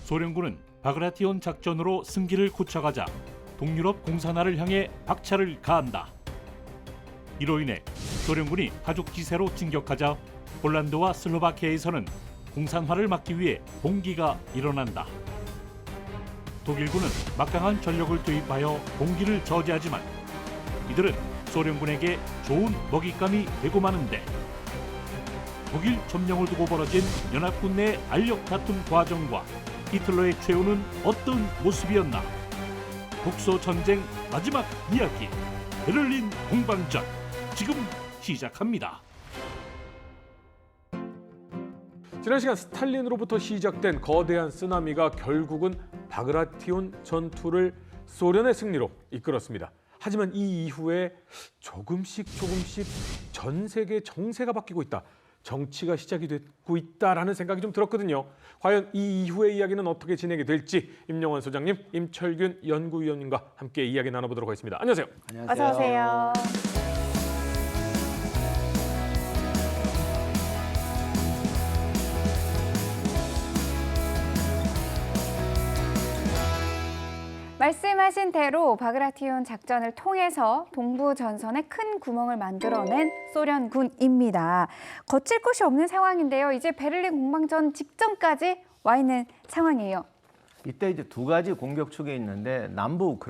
소련군은 바그라티온 작전으로 승기를 굳혀가자 동유럽 공산화를 향해 박차를 가한다. 이로 인해 소련군이 하죽 기세로 진격하자 폴란드와 슬로바키아에서는 공산화를 막기 위해 봉기가 일어난다. 독일군은 막강한 전력을 투입하여 봉기를 저지하지만 이들은 소련군에게 좋은 먹잇감이 되고 마는데 독일 점령을 두고 벌어진 연합군 내 알력 다툼 과정과 히틀러의 최후는 어떤 모습이었나? 독소 전쟁 마지막 이야기 베를린 공방전 지금 시작합니다. 지난 시간 스탈린으로부터 시작된 거대한 쓰나미가 결국은 바그라티온 전투를 소련의 승리로 이끌었습니다. 하지만 이 이후에 조금씩 전 세계 정세가 바뀌고 있다. 정치가 시작이 되고 있다라는 생각이 좀 들었거든요. 과연 이 이후의 이야기는 어떻게 진행이 될지 임영원 소장님, 임철균 연구위원님과 함께 이야기 나눠보도록 하겠습니다. 안녕하세요. 안녕하세요. 어서 오세요. 말씀하신 대로 바그라티온 작전을 통해서 동부 전선에 큰 구멍을 만들어낸 소련군입니다. 거칠 곳이 없는 상황인데요. 이제 베를린 공방전 직전까지 와 있는 상황이에요. 이때 이제 두 가지 공격축이 있는데 남쪽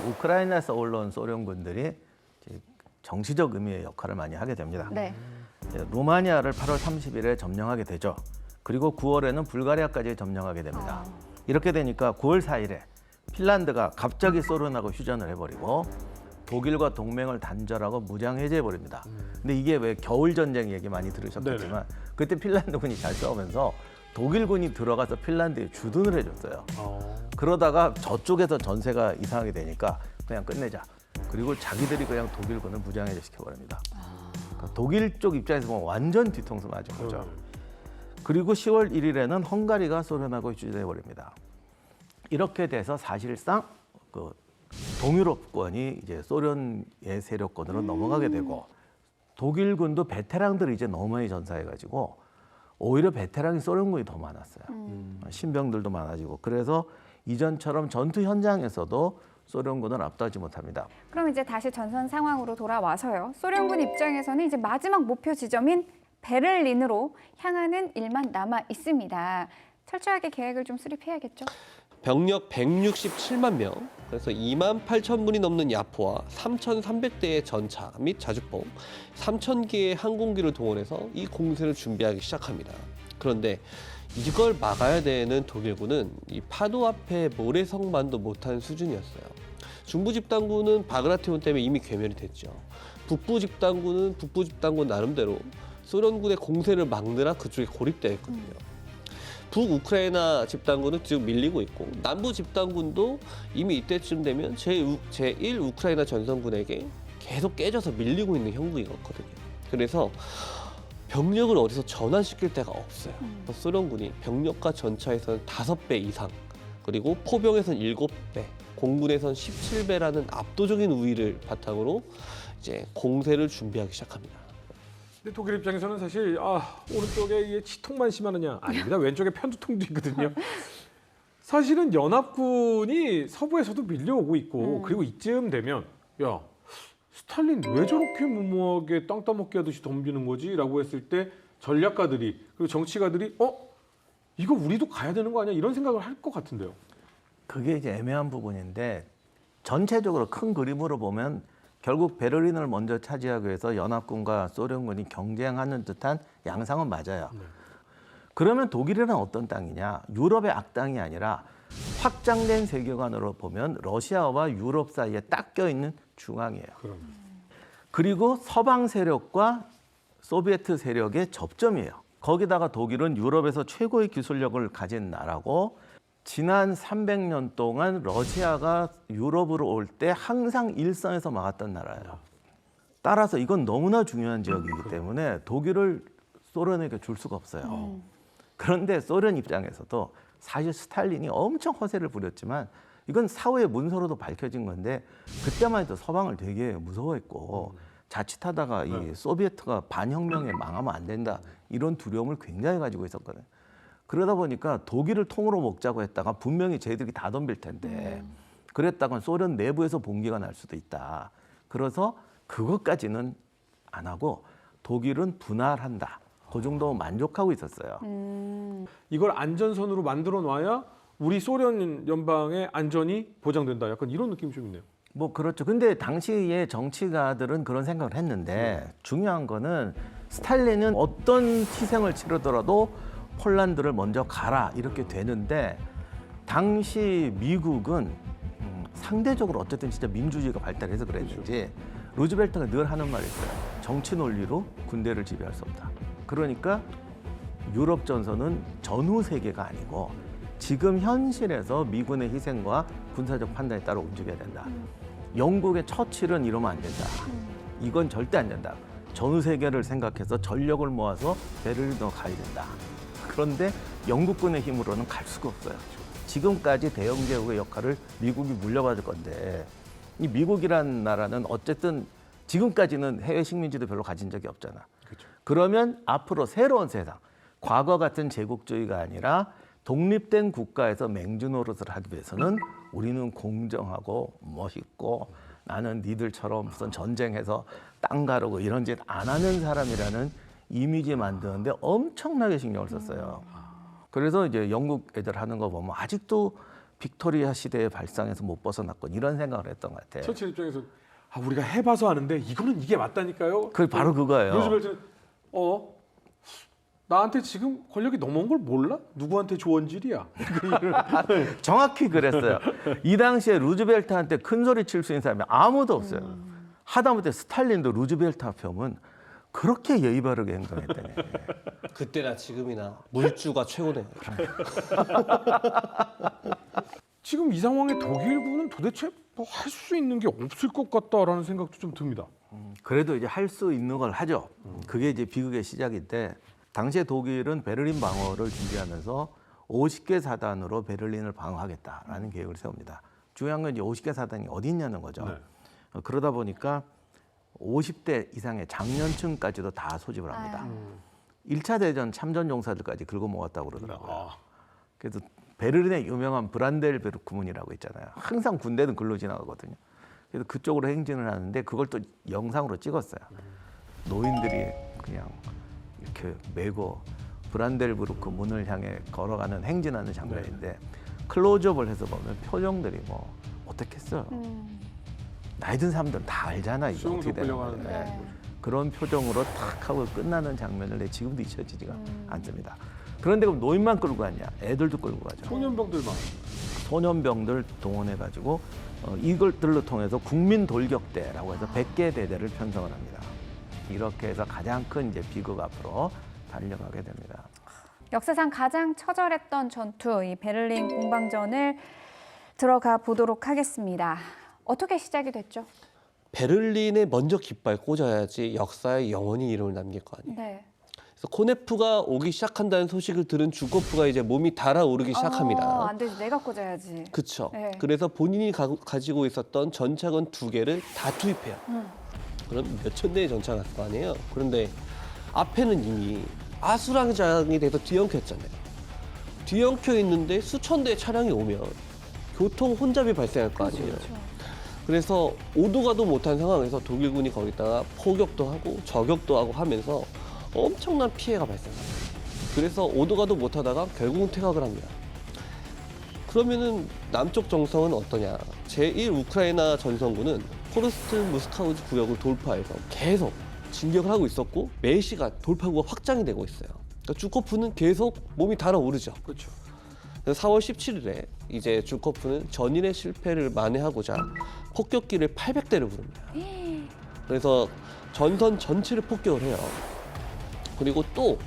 우크라이나에서 올라온 소련군들이 이제 정치적 의미의 역할을 많이 하게 됩니다. 네. 루마니아를 8월 30일에 점령하게 되죠. 그리고 9월에는 불가리아까지 점령하게 됩니다. 이렇게 되니까 9월 4일에 핀란드가 갑자기 소련하고 휴전을 해버리고 독일과 동맹을 단절하고 무장 해제해버립니다. 근데 이게 왜 겨울전쟁 얘기 많이 들으셨겠지만 그때 핀란드군이 잘 싸우면서 독일군이 들어가서 핀란드에 주둔을 해줬어요. 그러다가 저쪽에서 전세가 이상하게 되니까 그냥 끝내자. 그리고 자기들이 그냥 독일군을 무장 해제시켜버립니다. 그러니까 독일 쪽 입장에서 보면 완전 뒤통수 맞은 거죠. 그리고 10월 1일에는 헝가리가 소련하고 휴전해버립니다. 이렇게 돼서 사실상 그 동유럽권이 이제 소련의 세력권으로 넘어가게 되고 독일군도 베테랑들이 이제 너무 많이 전사해가지고 오히려 베테랑이 소련군이 더 많았어요. 신병들도 많아지고 그래서 이전처럼 전투 현장에서도 소련군을 압도하지 못합니다. 그럼 이제 다시 전선 상황으로 돌아와서요. 소련군 입장에서는 이제 마지막 목표 지점인 베를린으로 향하는 일만 남아 있습니다. 철저하게 계획을 좀 수립해야겠죠. 병력 167만 명, 그래서 2만 8천 분이 넘는 야포와 3,300대의 전차 및 자주포, 3,000개의 항공기를 동원해서 이 공세를 준비하기 시작합니다. 그런데 이걸 막아야 되는 독일군은 이 파도 앞에 모래성만도 못한 수준이었어요. 중부 집단군은 바그라티온 때문에 이미 괴멸이 됐죠. 북부 집단군 나름대로 소련군의 공세를 막느라 그쪽에 고립되어 있거든요. 북우크라이나 집단군은 지금 밀리고 있고 남부 집단군도 이미 이때쯤 되면 제1 우크라이나 전선군에게 계속 깨져서 밀리고 있는 형국이거든요. 그래서 병력을 어디서 전환시킬 데가 없어요. 소련군이 병력과 전차에서는 5배 이상, 그리고 포병에서는 7배, 공군에서는 17배라는 압도적인 우위를 바탕으로 이제 공세를 준비하기 시작합니다. 근데 독일 입장에서는 사실 오른쪽에 이게 치통만 심하느냐 아닙니다. 왼쪽에 편두통도 있거든요. 사실은 연합군이 서부에서도 밀려오고 있고 그리고 이쯤 되면 야 스탈린 왜 저렇게 무모하게 땅 따먹기 하듯이 덤비는 거지? 라고 했을 때 전략가들이 그리고 정치가들이 이거 우리도 가야 되는 거 아니야? 이런 생각을 할 것 같은데요. 그게 이제 애매한 부분인데 전체적으로 큰 그림으로 보면 결국 베를린을 먼저 차지하기 위해서 연합군과 소련군이 경쟁하는 듯한 양상은 맞아요. 그러면 독일은 어떤 땅이냐? 유럽의 악당이 아니라 확장된 세계관으로 보면 러시아와 유럽 사이에 딱 껴있는 중앙이에요. 그리고 서방 세력과 소비에트 세력의 접점이에요. 거기다가 독일은 유럽에서 최고의 기술력을 가진 나라고 지난 300년 동안 러시아가 유럽으로 올 때 항상 일선에서 막았던 나라예요. 따라서 이건 너무나 중요한 지역이기 때문에 독일을 소련에게 줄 수가 없어요. 그런데 소련 입장에서도 사실 스탈린이 엄청 허세를 부렸지만 이건 사후의 문서로도 밝혀진 건데 그때만 해도 서방을 되게 무서워했고 자칫하다가 이 소비에트가 반혁명에 망하면 안 된다 이런 두려움을 굉장히 가지고 있었거든요. 그러다 보니까 독일을 통으로 먹자고 했다가 분명히 쟤들이 다 덤빌 텐데 그랬다간 소련 내부에서 봉기가 날 수도 있다. 그래서 그것까지는 안 하고 독일은 분할한다. 그 정도 만족하고 있었어요. 이걸 안전선으로 만들어 놔야 우리 소련 연방의 안전이 보장된다. 약간 이런 느낌이 좀 있네요. 뭐 그렇죠. 근데 당시에 정치가들은 그런 생각을 했는데 중요한 거는 스탈린은 어떤 희생을 치르더라도 폴란드를 먼저 가라 이렇게 되는데 당시 미국은 상대적으로 어쨌든 진짜 민주주의가 발달해서 그랬는지 루즈벨트가 늘 하는 말이 있어요. 정치 논리로 군대를 지배할 수 없다. 그러니까 유럽 전선은 전후 세계가 아니고 지금 현실에서 미군의 희생과 군사적 판단에 따라 움직여야 된다. 영국의 처칠은 이러면 안 된다. 이건 절대 안 된다. 전후 세계를 생각해서 전력을 모아서 베를린으로 가야 된다. 그런데 영국군의 힘으로는 갈 수가 없어요. 지금까지 대영제국의 역할을 미국이 물려받을 건데 이 미국이란 나라는 어쨌든 지금까지는 해외 식민지도 별로 가진 적이 없잖아. 그렇죠. 그러면 앞으로 새로운 세상, 과거 같은 제국주의가 아니라 독립된 국가에서 맹주 노릇을 하기 위해서는 우리는 공정하고 멋있고 나는 니들처럼 무슨 전쟁해서 땅 가르고 이런 짓 안 하는 사람이라는 이미지 만드는데 엄청나게 신경을 썼어요. 그래서 이제 영국 애들 하는 거 보면 아직도 빅토리아 시대의 발상에서 못 벗어났건 이런 생각을 했던 것 같아요. 처칠 입장에서 우리가 해봐서 아는데 이거는 이게 맞다니까요. 그게 바로 그거예요. 루즈벨트는 나한테 지금 권력이 넘어온 걸 몰라? 누구한테 조언질이야? 정확히 그랬어요. 이 당시에 루즈벨트한테 큰 소리 칠 수 있는 사람이 아무도 없어요. 하다못해 스탈린도 루즈벨트 앞에 오면 그렇게 예의 바르게 행동했다니. 그때나 지금이나 물주가 최고네요. 지금 이 상황에 독일군은 도대체 뭐 할 수 있는 게 없을 것 같다라는 생각도 좀 듭니다. 그래도 이제 할 수 있는 걸 하죠. 그게 이제 비극의 시작인데 당시에 독일은 베를린 방어를 준비하면서 50개 사단으로 베를린을 방어하겠다라는 계획을 세웁니다. 중요한 건 이제 50개 사단이 어디 있냐는 거죠. 네. 그러다 보니까 50대 이상의 장년층까지도 다 소집을 합니다. 1차 대전 참전 용사들까지 긁어모았다고 그러더라고요. 그래서 베를린의 유명한 브란델베르크문이라고 있잖아요. 항상 군대는 글로 지나가거든요. 그래서 그쪽으로 행진을 하는데 그걸 또 영상으로 찍었어요. 노인들이 그냥 이렇게 메고 브란델베르크 문을 향해 걸어가는 행진하는 장면인데 클로즈업을 해서 보면 표정들이 뭐 어떻겠어요. 나이 든 사람들은 다 알잖아 이거 수용소 어떻게 되는 끌려가는 거예요. 네. 그런 표정으로 탁 하고 끝나는 장면을 내 지금도 잊혀지지가 않습니다. 그런데 그럼 노인만 끌고 가냐? 애들도 끌고 가죠. 소년병들만. 소년병들 동원해가지고 이것들로 통해서 국민 돌격대라고 해서 100개 대대를 편성을 합니다. 이렇게 해서 가장 큰 이제 비극 앞으로 달려가게 됩니다. 역사상 가장 처절했던 전투, 이 베를린 공방전을 들어가 보도록 하겠습니다. 어떻게 시작이 됐죠? 베를린에 먼저 깃발 꽂아야지 역사에 영원히 이름을 남길 거 아니에요. 네. 그래서 코네프가 오기 시작한다는 소식을 들은 주코프가 이제 몸이 달아오르기 시작합니다. 안 되지, 내가 꽂아야지. 그렇죠. 네. 그래서 본인이 가지고 있었던 전차건 2개를 다 투입해요. 그럼 몇천 대의 전차가 갔을 거 아니에요. 그런데 앞에는 이미 아수라장이 돼서 뒤엉켰잖아요. 뒤엉켜 있는데 수천 대의 차량이 오면 교통 혼잡이 발생할 거 아니에요. 그래서 오도 가도 못한 상황에서 독일군이 거기다가 포격도 하고 저격도 하고 하면서 엄청난 피해가 발생합니다. 그래서 오도 가도 못하다가 결국은 퇴각을 합니다. 그러면은 남쪽 정성은 어떠냐? 제1 우크라이나 전선군은 포르스트 무스카우즈 구역을 돌파해서 계속 진격을 하고 있었고 매시가 돌파구가 확장이 되고 있어요. 그러니까 주코프는 계속 몸이 달아오르죠. 그렇죠. 그래서 4월 17일에 이제 주코프는 전일의 실패를 만회하고자 폭격기를 800대를 부릅니다. 그래서 전선 전체를 폭격을 해요. 그리고 또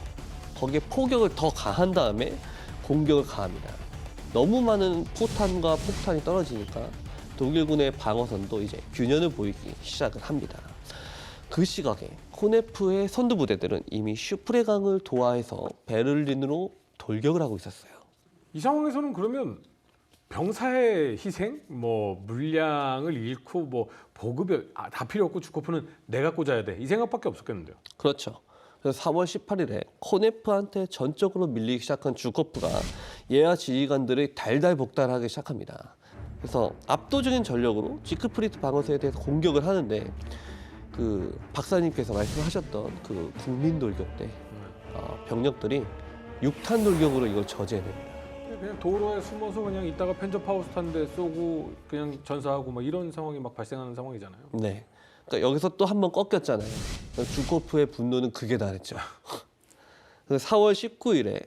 거기에 포격을 더 가한 다음에 공격을 가합니다. 너무 많은 포탄과 폭탄이 떨어지니까 독일군의 방어선도 이제 균열을 보이기 시작을 합니다. 그 시각에 코네프의 선두부대들은 이미 슈프레강을 도하해서 베를린으로 돌격을 하고 있었어요. 이 상황에서는 그러면 병사의 희생, 뭐 물량을 잃고 뭐 보급이 다 필요 없고 주코프는 내가 꽂아야 돼. 이 생각밖에 없었겠는데요. 그렇죠. 그래서 4월 18일에 코네프한테 전적으로 밀리기 시작한 주코프가 예하 지휘관들을 달달 복달하기 시작합니다. 그래서 압도적인 전력으로 지크프리트 방어선에 대해서 공격을 하는데 그 박사님께서 말씀하셨던 그 국민 돌격대 병력들이 6탄 돌격으로 이걸 저지해냅니다. 그냥 도로에 숨어서 그냥 있다가 편접하우스 탄 데 쏘고 그냥 전사하고 막 이런 상황이 막 발생하는 상황이잖아요. 네. 그러니까 여기서 또 한 번 꺾였잖아요. 주코프의 분노는 극에 달했죠. 그래서 4월 19일에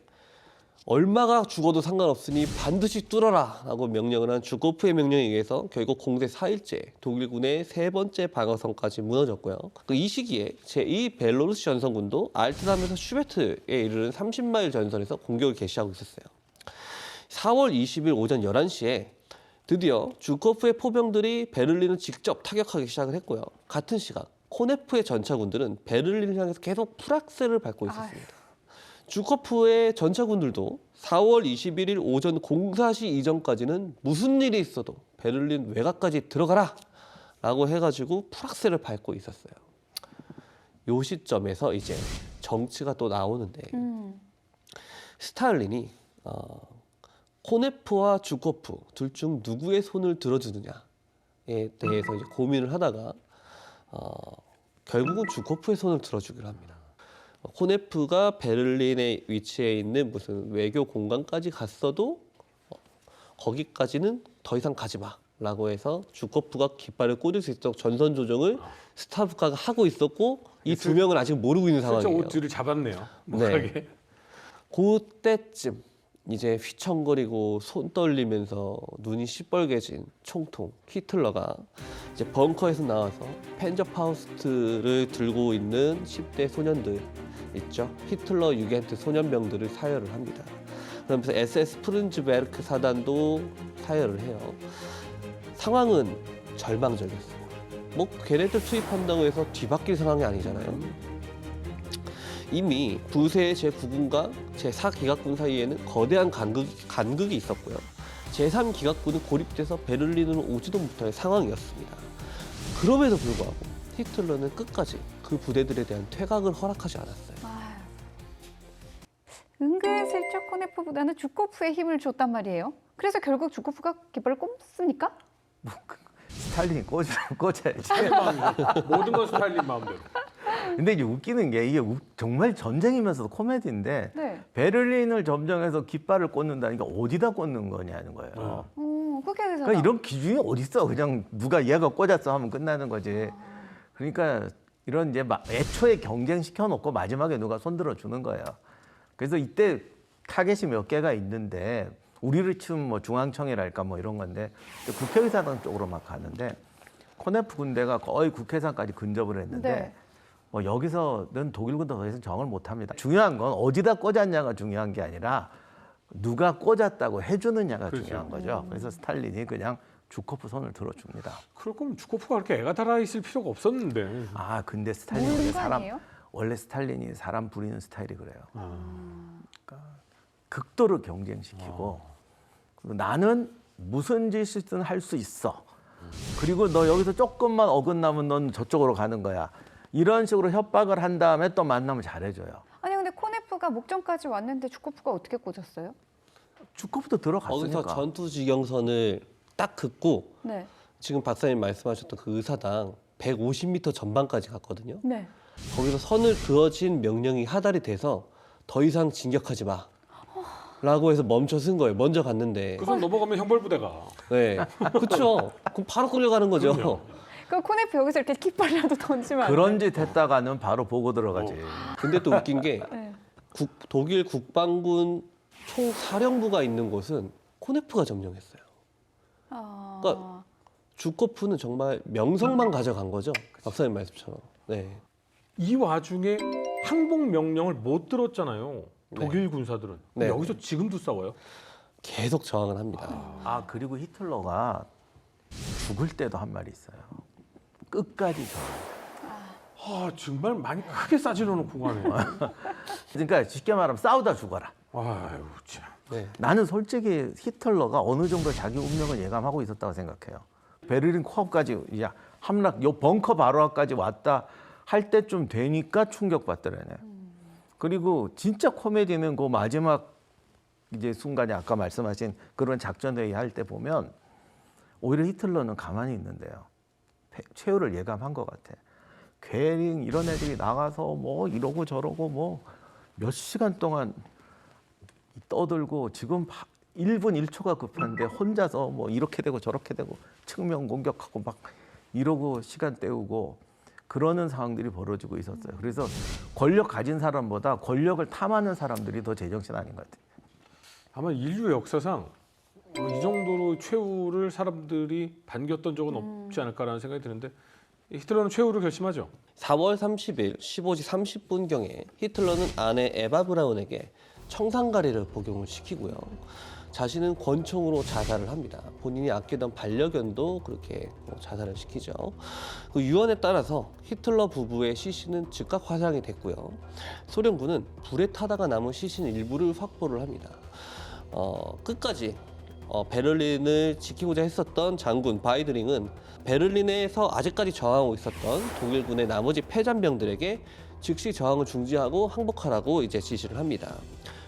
얼마가 죽어도 상관없으니 반드시 뚫어라 라고 명령을 한 주코프의 명령에 의해서 결국 공세 4일째 독일군의 세 번째 방어선까지 무너졌고요. 이 시기에 제2 벨로루스 전선군도 알트남에서 슈베트에 이르는 30마일 전선에서 공격을 개시하고 있었어요. 4월 20일 오전 11시에 드디어 주코프의 포병들이 베를린을 직접 타격하기 시작을 했고요. 같은 시각 코네프의 전차군들은 베를린을 향해서 계속 풀악셀을 밟고 있었습니다. 주코프의 전차군들도 4월 21일 오전 04시 이전까지는 무슨 일이 있어도 베를린 외곽까지 들어가라 라고 해가지고 풀악셀을 밟고 있었어요. 요 시점에서 이제 정치가 또 나오는데 스탈린이 코네프와 주코프 둘 중 누구의 손을 들어주느냐에 대해서 이제 고민을 하다가 결국은 주코프의 손을 들어주기로 합니다. 코네프가 베를린에 위치해 있는 무슨 외교 공간까지 갔어도 거기까지는 더 이상 가지 마라고 해서 주코프가 깃발을 꽂을 수 있도록 전선 조정을 스타브카가 하고 있었고 이 두 명은 아직 모르고 있는 진짜 상황이에요. 옷줄을 잡았네요. 네. 그때쯤 이제 휘청거리고 손 떨리면서 눈이 시뻘개진 총통 히틀러가 이제 벙커에서 나와서 펜저파우스트를 들고 있는 10대 소년들 있죠. 히틀러 유겐트 소년병들을 사열을 합니다. 그러면서 SS 프른즈베르크 사단도 사열을 해요. 상황은 절망적이었어요. 뭐 걔네들 투입한다고 해서 뒤바뀔 상황이 아니잖아요. 이미 부세의 제9군과 제4기갑군 사이에는 거대한 간극이 있었고요. 제3기갑군은 고립돼서 베를린으로 오지도 못할 상황이었습니다. 그럼에도 불구하고 히틀러는 끝까지 그 부대들에 대한 퇴각을 허락하지 않았어요. 은근슬쩍 코네프보다는 주코프의 힘을 줬단 말이에요. 그래서 결국 주코프가 깃발을 꼽습니까? 스탈린이 꽂아야지. 모든 건 스탈린 마음대로. 근데 이게 웃기는 게 이게 정말 전쟁이면서도 코미디인데 네. 베를린을 점령해서 깃발을 꽂는다는 게 어디다 꽂는 거냐는 거예요. 그게 해서 그러니까 이런 기준이 어디 있어? 그냥 누가 얘가 꽂았어 하면 끝나는 거지. 그러니까 이런 이제 애초에 경쟁 시켜놓고 마지막에 누가 손들어 주는 거예요. 그래서 이때 타겟이 몇 개가 있는데 우리를 치면 뭐 중앙청이랄까 뭐 이런 건데 국회의사당 쪽으로 막 가는데 코네프 군대가 거의 국회의사까지 근접을 했는데. 네. 뭐 여기서는 독일군도 더 이상 정을 못합니다. 중요한 건 어디다 꽂았냐가 중요한 게 아니라 누가 꽂았다고 해주느냐가 그렇죠. 중요한 거죠. 그래서 스탈린이 그냥 주코프 손을 들어줍니다. 그럴 거면 주코프가 그렇게 애가 달아 있을 필요가 없었는데. 아 근데 스탈린이 모르는 거 아니에요? 원래 스탈린이 사람 부리는 스타일이 그래요. 그러니까 극도로 경쟁시키고 그리고 나는 무슨 짓이든 할 수 있어. 그리고 너 여기서 조금만 어긋나면 넌 저쪽으로 가는 거야. 이런 식으로 협박을 한 다음에 또 만나면 잘해줘요. 아니 근데 코네프가 목전까지 왔는데 주코프가 어떻게 꽂았어요? 주코프도 들어갔으니까. 거기서 전투 지경선을 딱 긋고 네. 지금 박사님 말씀하셨던 그 의사당 150m 전방까지 갔거든요. 네. 거기서 선을 그어진 명령이 하달이 돼서 더 이상 진격하지 마 라고 해서 멈춰 쓴 거예요. 먼저 갔는데. 그 손 넘어가면 형벌부대가. 네, 그렇죠. 그럼 바로 끌려가는 거죠. 그럼요. 그럼 코네프 여기서 이렇게 깃발이라도 던지면 안 그런 돼요? 짓 했다가는 바로 보고 들어가지. 근데 또 웃긴 게 네. 독일 국방군 총사령부가 있는 곳은 코네프가 점령했어요. 그러니까 주코프는 정말 명성만 가져간 거죠. 박사님 말씀처럼. 네. 이 와중에 항복 명령을 못 들었잖아요. 독일 군사들은. 네. 여기서 지금도 싸워요? 계속 저항을 합니다. 아 그리고 히틀러가 죽을 때도 한 말이 있어요. 끝까지 저항. 정말 많이 크게 싸질러 놓고 가네. 그러니까 쉽게 말하면 싸우다 죽어라. 아유 참. 네. 나는 솔직히 히틀러가 어느 정도 자기 운명을 예감하고 있었다고 생각해요. 베를린 코앞까지 함락, 요 벙커 바로 앞까지 왔다 할 때쯤 되니까 충격받더라네. 그리고 진짜 코미디는 그 마지막 이제 순간에 아까 말씀하신 그런 작전 회의 할 때 보면 오히려 히틀러는 가만히 있는데요. 최후를 예감한 것 같아. 괴링 이런 애들이 나가서 뭐 이러고 저러고 뭐 몇 시간 동안 떠들고 지금 1분 1초가 급한데 혼자서 뭐 이렇게 되고 저렇게 되고 측면 공격하고 막 이러고 시간 때우고 그러는 상황들이 벌어지고 있었어요. 그래서 권력 가진 사람보다 권력을 탐하는 사람들이 더 제정신 아닌 것 같아요. 아마 인류 역사상 이 정도로 최후를 사람들이 반겼던 적은 없지 않을까라는 생각이 드는데 히틀러는 최후를 결심하죠. 4월 30일 15시 30분경에 히틀러는 아내 에바 브라운에게 청산가리를 복용을 시키고요. 자신은 권총으로 자살을 합니다. 본인이 아끼던 반려견도 그렇게 자살을 시키죠. 그 유언에 따라서 히틀러 부부의 시신은 즉각 화상이 됐고요. 소련군은 불에 타다가 남은 시신 일부를 확보를 합니다. 끝까지 베를린을 지키고자 했었던 장군 바이드링은 베를린에서 아직까지 저항하고 있었던 독일군의 나머지 패잔병들에게 즉시 저항을 중지하고 항복하라고 이제 지시를 합니다.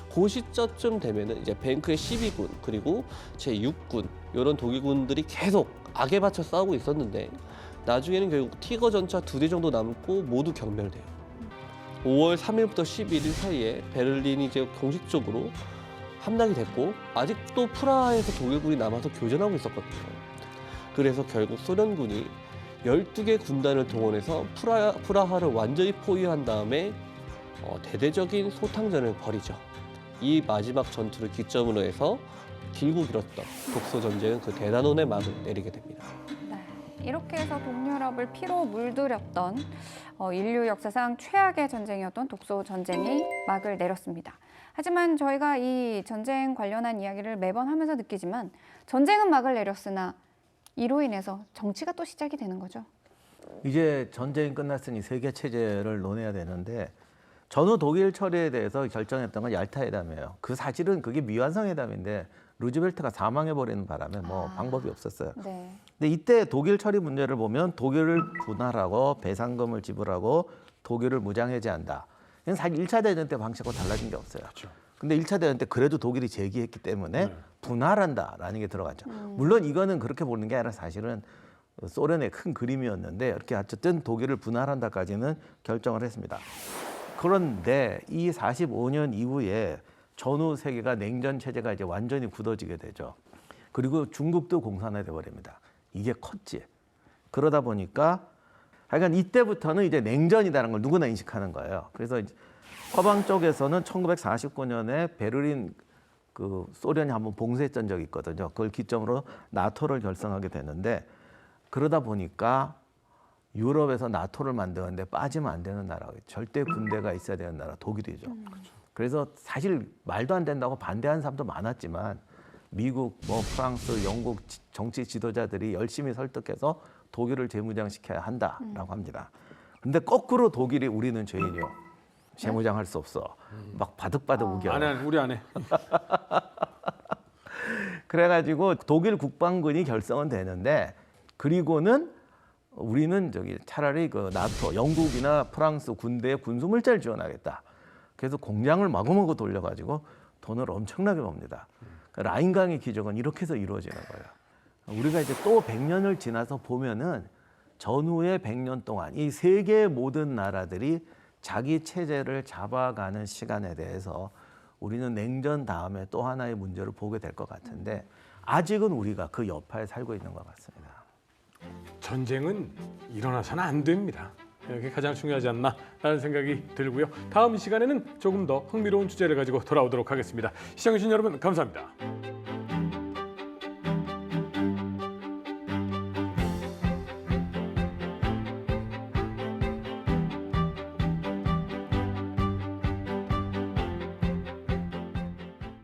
그 시점쯤 되면은 이제 뱅크의 12군 그리고 제6군 이런 독일군들이 계속 악에 받쳐 싸우고 있었는데 나중에는 결국 티거 전차 2대 정도 남고 모두 경멸돼요. 5월 3일부터 11일 사이에 베를린이 이제 공식적으로 함락이 됐고 아직도 프라하에서 독일군이 남아서 교전하고 있었거든요. 그래서 결국 소련군이 12개 군단을 동원해서 프라하를 완전히 포위한 다음에 대대적인 소탕전을 벌이죠. 이 마지막 전투를 기점으로 해서 길고 길었던 독소 전쟁은 그 대단원의 막을 내리게 됩니다. 네, 이렇게 해서 동유럽을 피로 물들였던 인류 역사상 최악의 전쟁이었던 독소 전쟁이 막을 내렸습니다. 하지만 저희가 이 전쟁 관련한 이야기를 매번 하면서 느끼지만 전쟁은 막을 내렸으나 이로 인해서 정치가 또 시작이 되는 거죠. 이제 전쟁이 끝났으니 세계 체제를 논해야 되는데 전후 독일 처리에 대해서 결정했던 건 얄타 회담이에요. 그 사실은 그게 미완성 회담인데 루즈벨트가 사망해 버리는 바람에 뭐 방법이 없었어요. 네. 근데 이때 독일 처리 문제를 보면 독일을 분할하고 배상금을 지불하고 독일을 무장해제한다. 이건 사실 1차 대전 때 방식하고 달라진 게 없어요. 그렇죠. 근데 1차 대전 때 그래도 독일이 제기했기 때문에 분할한다라는 게 들어갔죠. 물론 이거는 그렇게 보는 게 아니라 사실은 소련의 큰 그림이었는데 이렇게 어쨌든 독일을 분할한다까지는 결정을 했습니다. 그런데 이 45년 이후에 전후 세계가 냉전 체제가 이제 완전히 굳어지게 되죠. 그리고 중국도 공산화돼 버립니다. 이게 컸지. 그러다 보니까 하여간 이때부터는 이제 냉전이라는 걸 누구나 인식하는 거예요. 그래서 서방 쪽에서는 1949년에 베를린 그 소련이 한번 봉쇄했던 적이 있거든요. 그걸 기점으로 나토를 결성하게 되는데 그러다 보니까 유럽에서 나토를 만드는데 빠지면 안 되는 나라가 절대 군대가 있어야 되는 나라 독일이죠. 그래서 사실 말도 안 된다고 반대하는 사람도 많았지만 미국, 뭐 프랑스, 영국 정치 지도자들이 열심히 설득해서 독일을 재무장시켜야 한다라고 합니다. 근데 거꾸로 독일이 우리는 죄인이요. 재무장할 수 없어. 막 바득바득 우겨. 안 해, 우리 안 해. 그래가지고 독일 국방군이 결성은 되는데 그리고는 우리는 저기 차라리 그 나토, 영국이나 프랑스 군대에 군수물자를 지원하겠다. 그래서 공장을 마구마구 돌려가지고 돈을 엄청나게 법니다. 그 라인강의 기적은 이렇게 해서 이루어지는 거예요. 우리가 이제 또 100년을 지나서 보면은 전후의 100년 동안 이 세계의 모든 나라들이 자기 체제를 잡아가는 시간에 대해서 우리는 냉전 다음에 또 하나의 문제를 보게 될 것 같은데 아직은 우리가 그 여파에 살고 있는 것 같습니다. 전쟁은 일어나서는 안 됩니다. 이게 가장 중요하지 않나라는 생각이 들고요. 다음 시간에는 조금 더 흥미로운 주제를 가지고 돌아오도록 하겠습니다. 시청해주신 여러분 감사합니다.